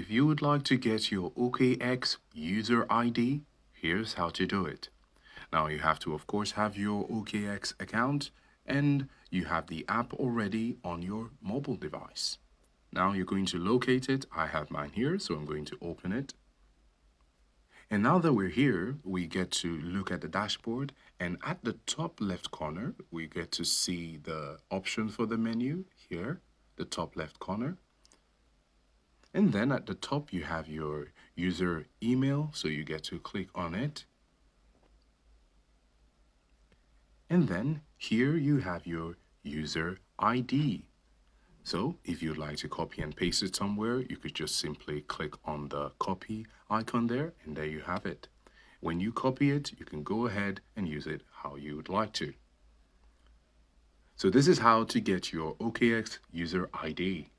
if you would like to get your OKX user ID, here's how to do it. Now you have to of course have your OKX account and you have the app already on your mobile device. Now you're going to locate it. I have mine here, so I'm going to open it. And now that we're here, we get to look at the dashboard, and at the top left corner, we get to see the option for the menu here, the top left corner. And then at the top, you have your user email, so you get to click on it. And then here you have your user ID. So if you'd like to copy and paste it somewhere, you could just simply click on the copy icon there, and there you have it. When you copy it, you can go ahead and use it how you would like to. So this is how to get your OKX user ID.